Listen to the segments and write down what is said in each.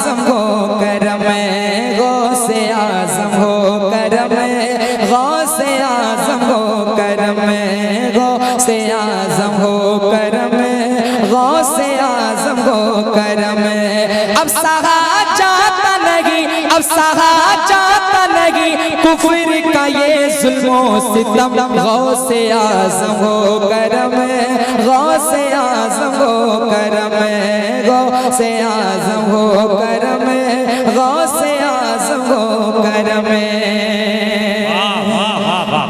आज़म हो करम गौसे आज़म हो करम गौसे आज़म हो करम गौसे आज़म हो करम गौसे आज़म हो करम। अब सहा जाता नहीं, अब सहा जाता नहीं कुफ्र का ये जुल्मो सितम, गौसे आज़म हो करम गौसे आज़म हो करम गौसे आज़म हो करम गौसे आज़म हो करम।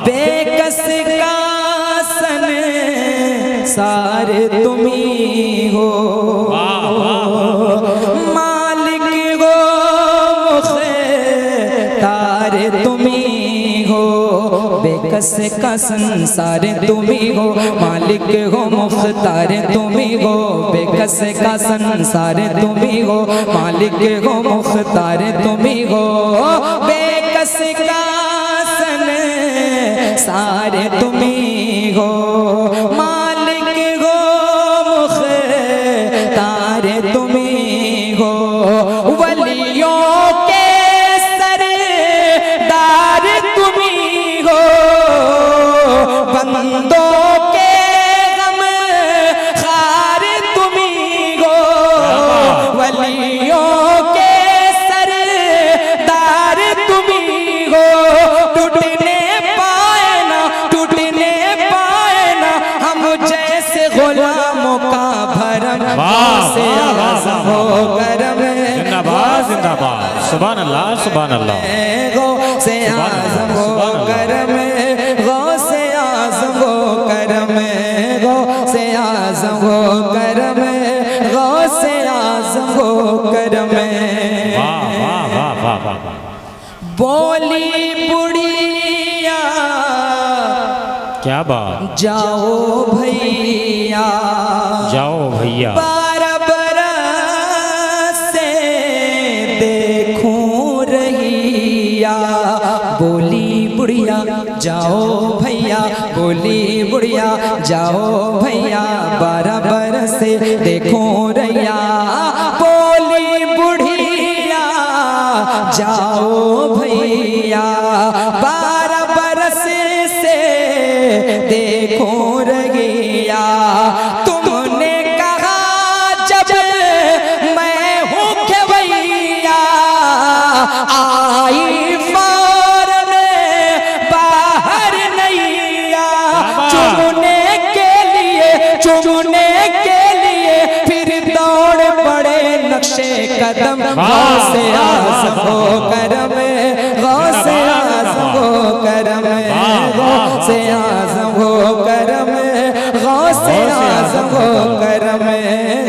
बेकस का संसार तुम्ही हो, मालिक हो मुख्तार तुम्ही हो। बेकस का संसार तुम्ही हो, मालिक हो मुख्तार तुम्ही हो। बेकस का संसार तुम्ही हो, मालिक हो मुख्तार तुम्ही हो। बेकस का संसार तुम्ही हो, मालिक हो मुख्तार तुम्ही हो। वलियों के सरदार तुम्ही हो, बंदों के गम खार तुम्ही हो। वलियों के सरदार तुम्ही हो, टूटने पाए ना, टूटने पाए ना हम जैसे गुलामों का भरम। गौसे आज़म हो करम, जिंदाबाद जिंदाबाद, सुभान अल्लाह सुभान अल्लाह। गौसे आज़म हो करम गौसे आज़म हो करम गौसे आज़म हो करम गौसे आज़म हो करम। वाह वाह वाह वाह वाह। बोली बुढ़िया क्या बात, जाओ भैया जाओ भैया। 12 बरस से देखूं रहिया। बोली बुढ़िया जाओ भैया, बोली बुढ़िया जाओ भैया 12 बरस से देखूं रहिया। बोली बुढ़िया जाओ भैया 12 बरस से देखूं रहिया। तुमने कहा जब मैं हूँ खेवैया, आई फौरन बाहर नैया। चुमने के लिए, चुमने के लिए फिर दौड़ पड़े नक्शे कदम। गौसे आज़म हो करम गौसे आज़म हो करम गौसे आज़म हो करम गौसे आज़म हो करम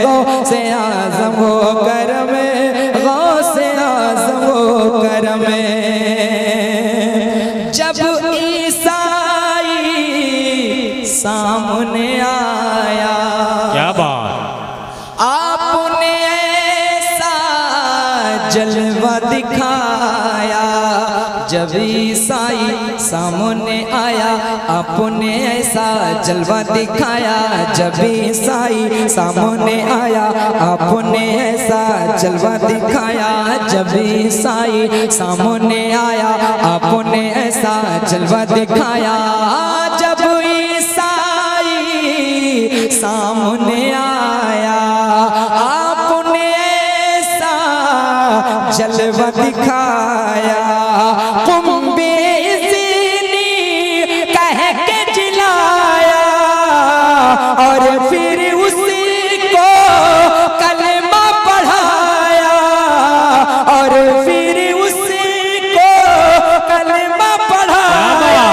गौसे आज़म हो करम गौसे आज़म हो करम। जब ईसाई सामने आया, क्या बात, आपने ऐसा जलवा दिखाया। जब ईसाई सामने आया, आपने ऐसा जलवा दिखाया। जब ईसाई सामने आया, आपने ऐसा जलवा दिखाया। जब ईसाई सामने आया, आपने ऐसा जलवा दिखाया। जब ईसाई सामने आया, आपने ऐसा जलवा दिखाया। कुंबे इज़नी कह के जिलाया, और फिर उसी को कलमा पढ़ाया। और फिर उसी को कलमा पढ़ाया।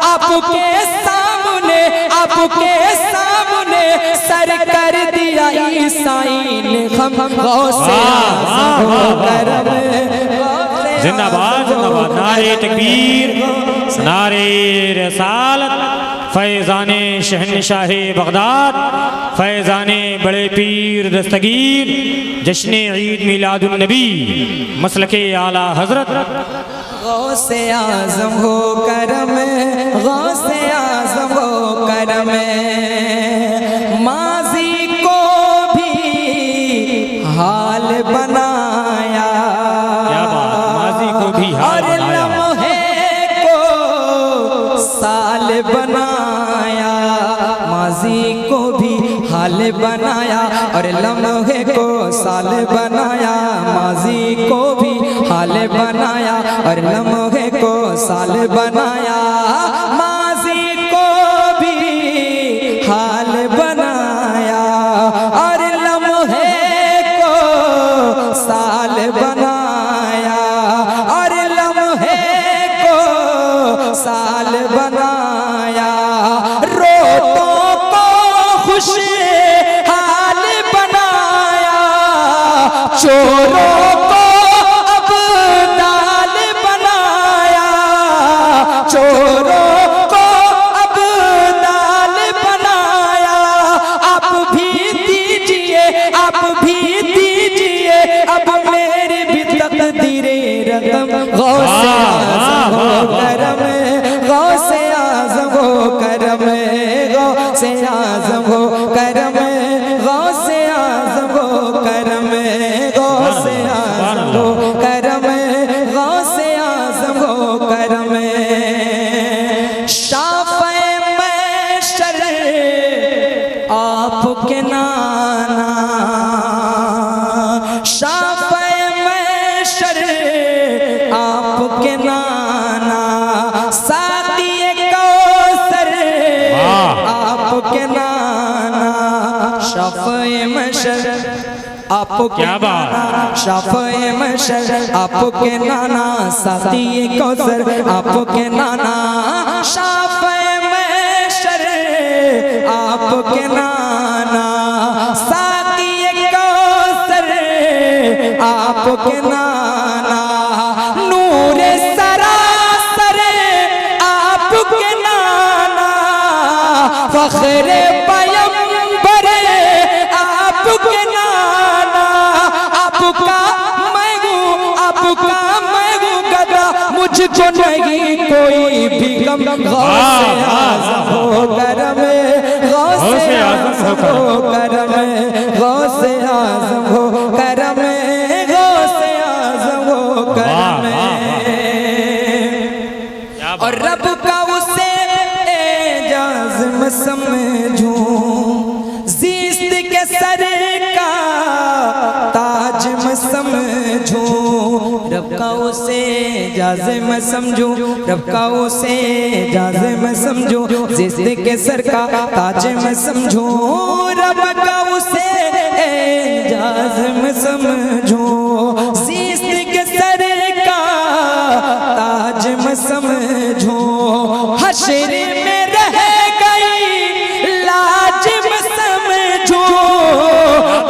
आपके सामने, आपके सामने सर कर दिया ईसाई ने हम। गौसे आज़म हो करम जिंदाबाद जिंदाबाद। नारे तकबीर, नारे रसालत, फैज़ाने शहनशाहे बगदाद, फैज़ाने बड़े पीर दस्तगीर, जश्न ईद मिलादुन नबी, मसलके आला हजरत। गौसे आज़म हो करम गौसे आज़म हो करम। माज़ी को भी हाल बनाया, बनाया, माजी को भी हाल बनाया और लम्हे को साल बनाया, माजी को भी हाल बनाया और लम्हे को साल बनाया, माजी को भी हाल बनाया और लम्हे को साल बनाया और लम्हे को साल बनाया, रोतों को खुश हाल बनाया, चोरों को अब्दाल बनाया, चोरों को अब्दाल बनाया। आप भी दीजिए, आप भी दीजिए अब मेरी भी तकदीरे रकम, गौसे आज़म हो करम, गौसे आज़म हो करम, गौसे आज़म हो करम, गौसे आज़म हो करम, गौसे आज़म हो करम, गौसे आज़म हो करम। शाफ़े महशर आपके नाना, शाफ़े महशर आपके नाना, साक़िए कौसर आपके नाना, शाफ़े महशर आपके नाना, शाफ़े महशर आपके नाना, साक़िए कौसर आपके नाना, शाफ़े महशर आपके नाना, साक़िए कौसर आपके नाना, नूरे सरासर आपके नाना, फ़ख्रे पैगंबर आपके नाना, आपका मैं हूँ गदा, मुझको नहीं कोई भी गम, गौसे आज़म हो करम, गौसे आज़म हो करम, गौसे आज़म हो करम, गौसे आज़म हो करम। और रब का उसे एजाज़ मैं समझूं, ज़िस्त के सर का ताज मैं समझूं, रब का उसे एजाज़ मैं समझूं, रब का उसे एजाज़ मैं समझूं, ज़िस्त के सर का ताज मैं समझूं, रब का उसे एजाज़ मैं समझूं, ज़िस्त के सर का ताज मैं समझूं, हश्र में रह गई लाज मैं समझूं,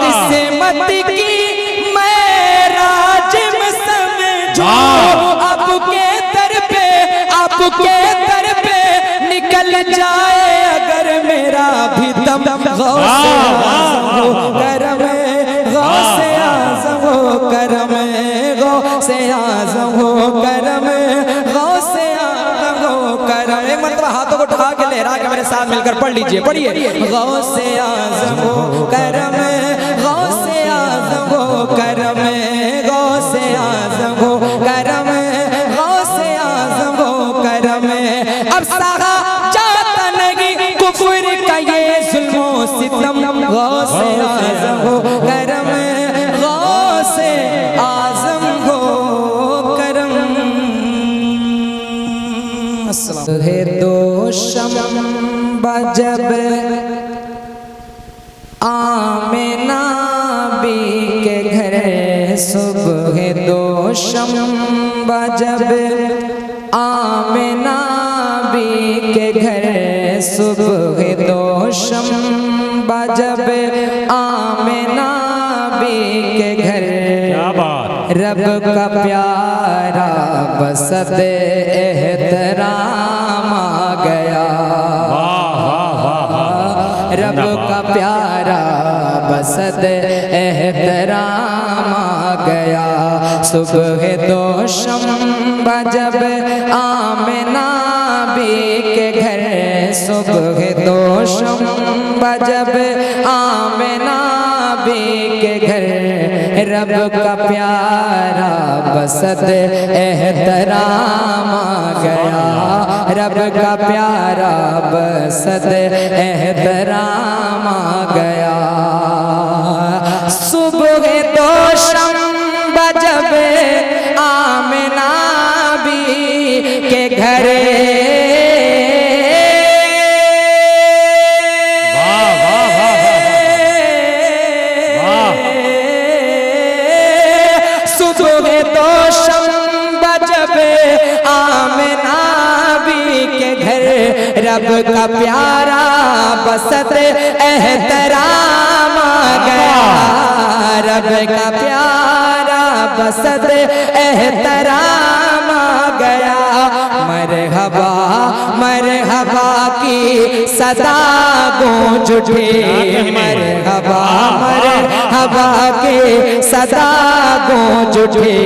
किस्मत की मैं राज मैं समझूं, आपके दर पे निकल जाए अगर मेरा भी दम, गौसे आज़म हो करम, गौसे आज़म हो करम, गौसे आज़म हो करम, गौसे आज़म हो करम। एक मतलब हाथों को उठा के लहरा के मेरे साथ मिलकर पढ़ लीजिए, पढ़िए, गौसे आज़म हो करम, गौसे आज़म हो करम, गौसे आज़म हो करम, गौसे आज़म हो करम। अब सहा जाता नहीं कुफ्र का ये जुल्म सितम, गौसे आज़म हो करम, गौसे आज़म हो करम। सुबह दोशम जब आमिना बी के घर, सुबह दोशम जब आमिना बी के घर, सुबह दोशम जब आमिना बी के घर, रब का प्यारा बसत एहतराम आ गया, रब का प्यारा बसत एहतराम आ गया, सुबह दोशम जब आमिना बी के घर, सुबह दोशम जब आमिना नबी के घर रब का प्यारा बसत एहतराम आ गया, रब का प्यारा बसत एहतराम आ गया। सुबह दोशम जब आमिना भी के घर सुबह दोशम जब आमिना भी के घर रब का प्यारा बसत एहतराम आ गया, रब का प्यारा बसत एहतराम आ गया। मरहबा मरहबा की सदा गूंज उठी, मरहबा मरहबा की सदा गूंज उठी।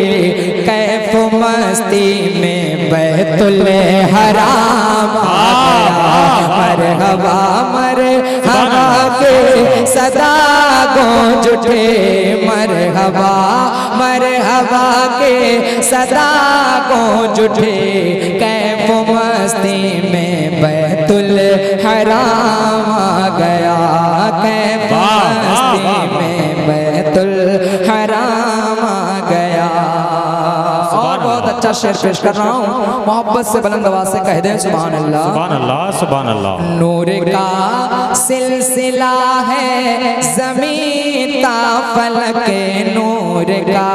कैफ मस्ती में बैतुल हराम आ गया, मरहबा मरहबा के सदा गूंज उठे, मरहबा मरहबा के सदा गूंज उठे। कैफ मस्ती में बैतुल हराम आ गया, कैफ मस्ती में बैतुल हराम आ गया। और बहुत अच्छा शेर पेश कर रहा हूँ, मोहब्बत से बुलंद आवाज से कह दे सुभान अल्लाह, सुभान अल्लाह, सुभान अल्लाह। नूर का सिलसिला है ज़मीन ता फलक, नूर का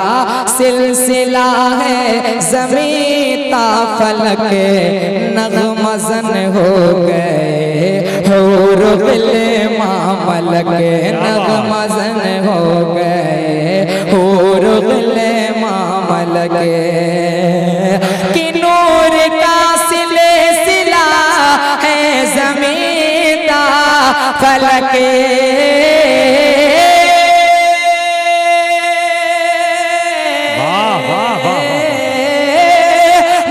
सिलसिला है ज़मीन ता फलक। नग़मज़न हो गए हूर गिले मामलक, नग़मज़न हो गए हूर गिले मामलक। कि नूर का सिलसिला है ज़मीन ता फलक,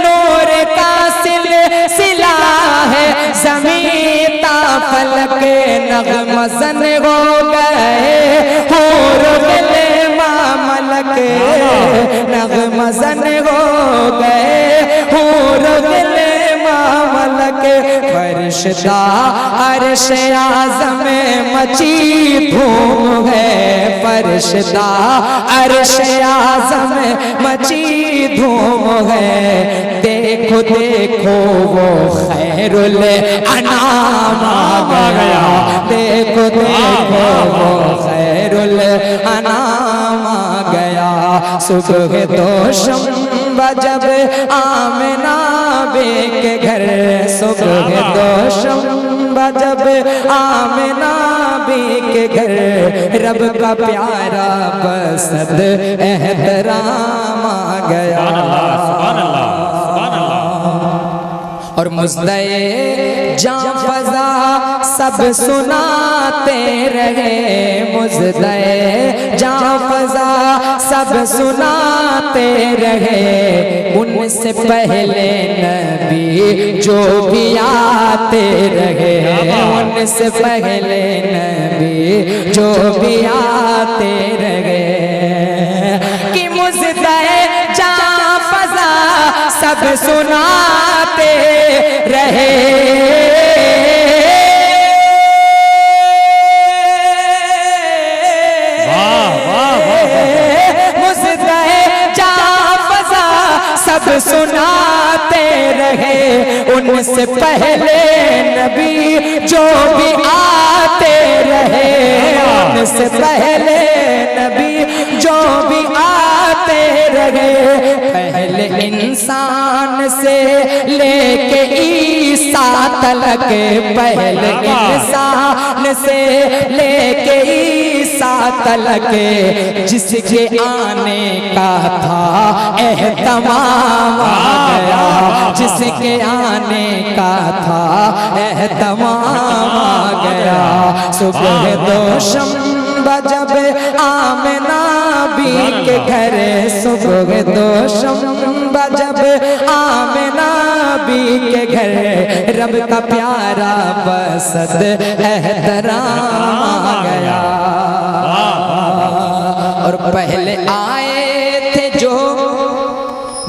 नूर का सिलसिला है ज़मीन ता फलक। नग़मज़न हो गए हूर गिले मामलक, नग़मज़न हो गए हूर गिले मामलक। फरिश्ता अर्श आज़म मची धूम है, फरिश्ता अर्श आज़म मची धूम है। देखो देखो वो खैरुल अनाम आ गया, देखो देखो वो खैरुल अनाम आ गया। सुबह दोशम जब आमिना बे के घर, सुबह दोशम जब आमिना बे के घर रब का प्यारा बसत एहतराम आ गया। और मुज़्दए जां फ़ज़ा सब सुनाते रहे, मुज़्दए जां फ़ज़ा सब सुनाते रहे। उनसे पहले नबी जो भी आते रहे, उनसे पहले नबी जो भी आते रहे। कि मुज़्दए जां फ़ज़ा सब सुनाते रहे, मुज़्दए जां फ़ज़ा सब सुनाते रहे। उनसे पहले नबी जो भी आते रहे, उनसे पहले नबी जो भी आते रहे। पहले इंसान से लेके ईसा तलक, पहले इंसान से लेके ईसा तलक जिसके आने का था एहतमाम आ गया, जिसके आने का था एहतमाम आ गया। सुबह दोशम जब आमिना बी के घर, सुबह दोशम जब आमिना बी के घर रब का प्यारा बसत एहतराम आ गया। और पहले आए थे जो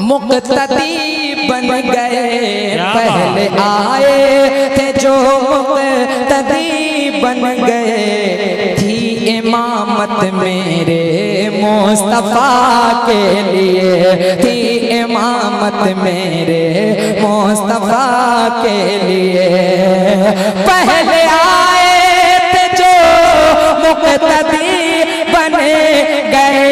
मुक्तदी बन गए, पहले आए थे जो मुक्तदी बन गए। थी इमामत मेरे मुस्तफा के लिए, थी इमामत मेरे मुस्तफा के लिए। पहले आए थे जो मुक्तदी बन गए,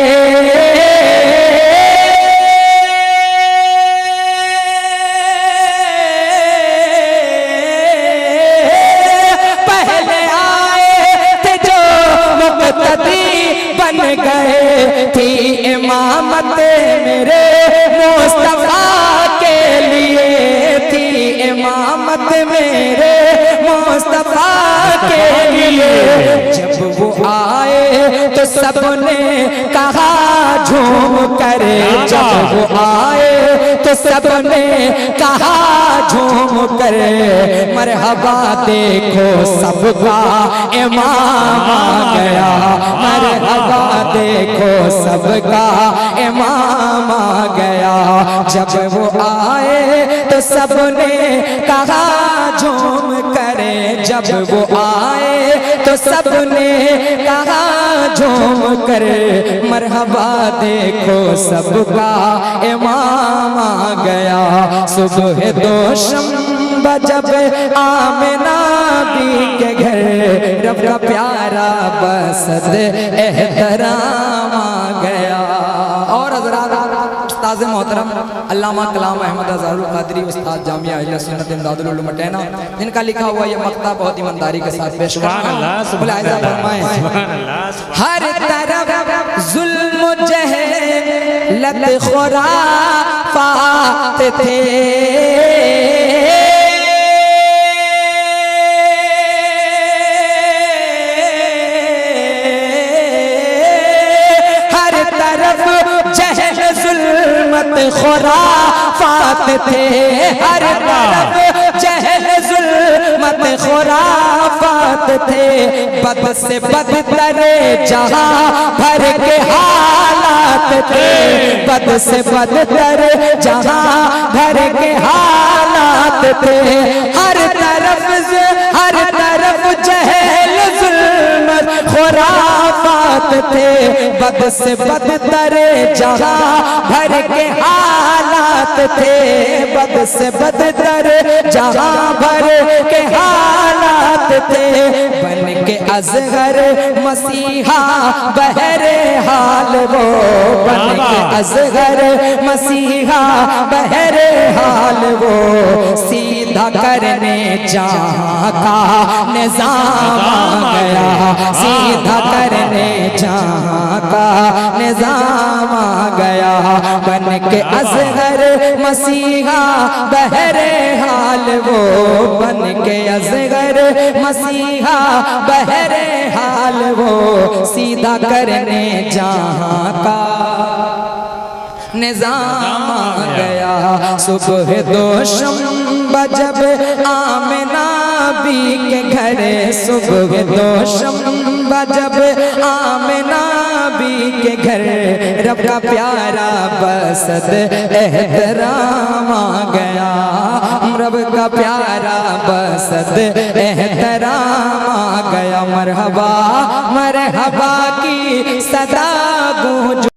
बन गए। थी इमामत मेरे मुस्तफा के लिए, थी इमामत मेरे मुस्तफा के लिए। जब वो आए तो सबने कहा झूम कर, जब वो आए तो सबने कहा झूम कर, मरहबा देखो सबका इमाम आ गया, मरहबा देखो सबका इमाम आ गया। जब वो आए तो सबने कहा झूम करे, जब वो आए तो सबने कहा झूम करे, मरहबा देखो सबका इमाम आ गया। सुबह दोशम जब आमिना बी के घर, रब का प्यारा बसद एहतराम आ गया। और हज़रात उस्ताद मोहतरम अल्लामा कलाम अहमद अज़हरुल क़ादरी उस्ताद जामिया अहले सुन्नत इमदादुल उलूम मटैना, जिनका लिखा हुआ ये मक्ता बहुत ईमानदारी के साथ पेश फरमाएं। हर तरफ जुल्म जहलत खुराफात थे, खुराफात थे, हर तरफ जहल जुल्मत खुराफात थे। बद से बदतर जहां भर के हालात थे, बद से बदतर जहां भर के हालात थे। हर तरफ जहल जुल्मत खुराफात थे, बद से बदतर जहां भर के हालात थे, बद से बदतर जहां भर के हालात थे। बन के अज़हर मसीहा बहरे हाल वो, बन के अज़हर मसीहा बहरे हाल वो, सीधा करने जहां का निज़ाम आ गया, सीधा करने जहां का निज़ाम आ गया। बन के अज़हर मसीहा बहरे हाल वो, बन के अज़हर मसीहा बहरे हाल वो, सीधा करने जहां का निज़ाम आ गया। सुबह दोशम जब आमिना बी के घर, सुबह दोशम जब आमिना बी के घर, रब का प्यारा बसद एहतराम आ गया, रब का प्यारा बसद एहतराम आ गया। मरहबा मरहबा की सदा गूंज